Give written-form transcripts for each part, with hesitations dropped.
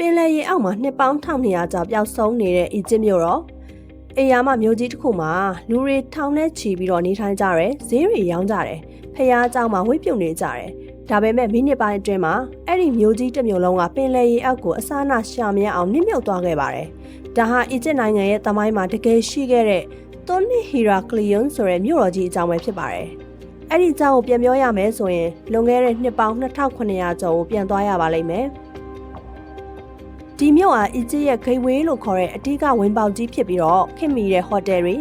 ပင်လယ်ရေအောက်မှာနှစ်ပေါင်း1200ကြာပျောက်ဆုံးနေတဲ့အီဂျစ်မြို့တော်အေယာမမြို့ကြီးတစ်ခုမှာလူတွေထောင်နဲ့ချီပြီးတော့နေထိုင်ကြတယ်ဈေးတွေရောင်းကြတယ်ဖျားเจ้าမှာဝိပြုတ်နေကြတယ်ဒါပေမဲ့မိနစ်ပိုင်းအတွင်းမှာအဲ့ဒီမြို့ကြီးတစ်မြို့လုံးကပင်လယ်ရေအောက်ကိုအစအနရှာမရအောင်နစ်မြုပ်သွားခဲ့ပါတယ်ဒါဟာအီဂျစ်နိုင်ငံရဲ့သမိုင်းမှာတကယ်ရှိခဲ့တဲ့သွန်နစ်ဟီရာကလီယွန်ဆိုတဲ့မြို့တော်ကြီးအကြောင်းပဲဖြစ်ပါတယ်အဲ့ဒီအကြောင်းကိုပြန်ပြောရမယ်ဆိုရင်လွန်ခဲ့တဲ့နှစ်ပေါင်း2900ကျော်ကိုပြန်သွားရပါလိမ့်မယ်ဒီမြို့ဟာအီဂျစ်ရဲ့ဂိတ်ဝေးလို့ခေါ်တဲ့အဓိကဝင်ပေါက်ကြီးဖြစ်ပြီးတော့ခင်မီတဲ့ဟိုတယ်တွေ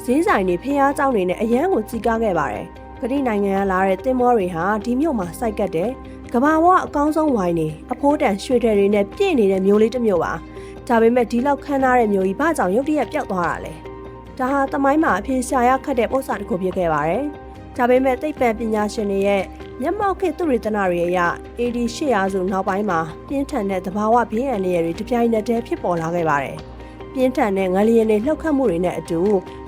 ဈေးဆိုင်တွေဖျားเจ้าတွေနဲ့အရန်ကိုကြီးကားခဲ့ပါတယ်။ဂရိနိုင်ငံကလာတဲ့သင်္ဘောတွေဟာဒီမြို့မှာစိုက်ကတ်တယ်။ကမ္ဘာပေါ်ကအကောင်းဆုံးဝိုင်းတွေအဖိုးတန်ရွှေတယ်တွေနဲ့ပြည့်နေတဲ့မြို့လေးတစ်မြို့ပါ။ဒါပေမဲ့ဒီလောက်ခမ်းနားတဲ့မြို့ကြီးဘာကြောင့်ရုတ်တရက်ပျောက်သွားတာလဲ။ဒါဟာသမိုင်းမှာအဖေရှာရခတ်တဲ့ပုံစံတစ်ခုဖြစ်ခဲ့ပါတယ်။ဒါပေမဲ့သိပ္ပံပညာရှင်တွေရဲ့မျက်မှောက်ခေတ်သုတေသနတွေအရ AD 800စုနောက်ပိုင်းမှာပြင်းထန်တဲ့သဘာဝဘေးအန္တရာယ်တွေတပြိုင်နက်တည်းဖြစ်ပေါ်လာခဲ့ပါတယ်။ပြင်းထန်တဲ့ငလျင်တွေလှုပ်ခတ်မှုတွေနဲ့အတူ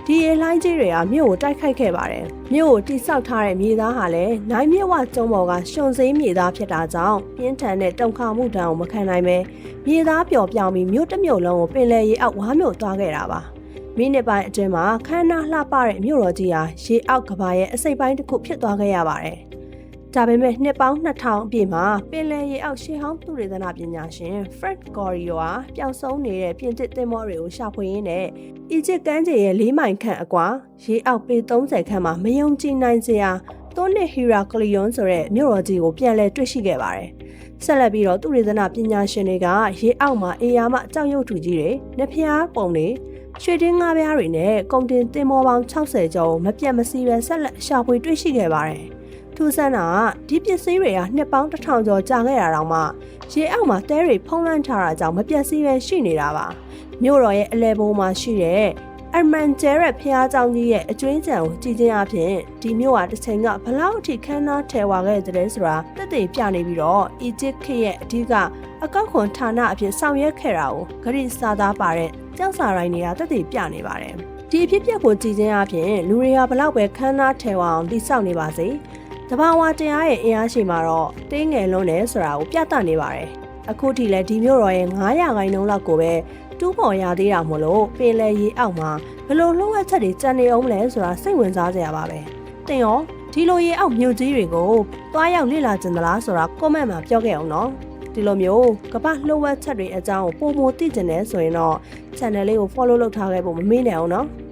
ဒီရေလှိုင်းကြီးတွေကမြို့ကိုတိုက်ခိုက်ခဲ့ပါတယ်။မြို့ကိုတိဆောက်ထားတဲ့မြေသားဟာလည်းနိုင်မြစ်ဝကျုံပေါ်ကရှုံစိမ်းမြေသားဖြစ်တာကြောင့်ပြင်းထန်တဲ့တုန်ခါမှုဒဏ်ကိုမခံနိုင်ပဲမြေသားပျော်ပြောင်းပြီးမြို့တစ်မြို့လုံးကိုပင်လယ်ရေအောက်ဝါးမြို့သွားခဲ့တာပါ။မိနစ်ပိုင်းအတွင်းမှာခမ်းနားလှပတဲ့မြို့တော်ကြီးဟာရေအောက်ကဘာရဲ့အစိပ်ပိုင်းတစ်ခုဖြစ်သွားခဲ့ရပါတယ်။ဒါပေမဲ့နှစ်ပေါင်း2000အပြည့်မှာပင်လယ်ရေအောက်ရှေးဟောင်းသုတေသနပညာရှင် Fred Gorio ဟာပျောက်ဆုံးနေတဲ့ပြင်သစ်သင်္ဘောတွေကိုရှာဖွေရင်းနဲ့အီဂျစ်ကမ်းခြေရဲ့4မိုင်ခန့်အကွာရေအောက်ပေ30ခန့်မှာမယုံကြည်နိုင်စရာသွန်နစ်ဟီရာကလီယွန်ဆိုတဲ့မြို့တော်ကြီးကိုပြန်လည်တွေ့ရှိခဲ့ပါတယ်။ဆက်လက်ပြီးတော့သုတေသနပညာရှင်တွေကရေအောက်မှာအေယာမကြောက်ရွံ့ထူကြီးတွေ၊နှဖျားပုံတွေရွှေတင်းငါးပြားတွေနဲ့ကုန်တင်သင်္ဘောပေါင်း60ကျော်မပြတ်မစီးပဲဆက်လက်ရှာဖွေတွေ့ရှိခဲ့ပါတယ်။ထူးဆန်းတာကဒီပစ္စည်းတွေကနှစ်ပေါင်း1000ကျော်ကြာခဲ့တာတောင်မှရေအောက်မှာတဲတွေဖုံးလွှမ်းထားတာကြောင့်မပြတ်စီးပဲရှိနေတာပါ။မြို့တော်ရဲ့အလဲပုံမှာရှိတဲ့အမန်ဂျဲရက်ဖျားเจ้าကြီးရဲ့အကျွင်းကြံကိုကြည်ချင်းအဖြစ်ဒီမြို့ဟာတစ်ချိန်ကဘလောက်အထိခမ်းနားထဲဝါခဲ့တဲ့ဆိုတာသက်သေပြနေပြီးတော့အီဂျစ်ခေတ်ရဲ့အဓိကအကောက်ခွန်ဌာနအဖြစ်ဆောင်ရွက်ခဲ့တာကိုဂရိစာသားပါတဲ့ကျောက်စာရိုင်းတွေကသက်သေပြနေပါတယ်။ဒီအဖြစ်အပျက်ကိုကြည်ချင်းအဖြစ်လူတွေကဘလောက်ပဲခမ်းနားထဲဝါအောင်တိစောက်နေပါစေ။တဘာဝတရားရဲ့အင်အားရှိမှာတော့တင်းငယ်လုံးတယ်ဆိုတာကိုပြသနေပါတယ်။အခုထိလည်းဒီမြို့တော်ရဲ့900%လောက်ကိုပဲတူးပေါ်ရသေးတာမို့လို့ပင်လယ်ရေအောက်မှာဘလို့လှုပ်ဝက်ချက်တွေကြံနေအောင်မလဲဆိုတာစိတ်ဝင်စားစရာပါပဲ။တင်ရောဒီလိုရေအောက်မြို့ကြီးတွေကိုသွားရောက်လေ့လာကြသလားဆိုတာ comment မှာပြောခဲ့အောင်နော်။ဒီလိုမျိုးကမ္ဘာလှုပ်ဝက်ချက်တွေအကြောင်းကိုပိုမိုသိကျင်နေဆိုရင်တော့ channel လေးကို follow လုပ်ထားခဲ့ဖို့မမေ့နဲ့အောင်နော်။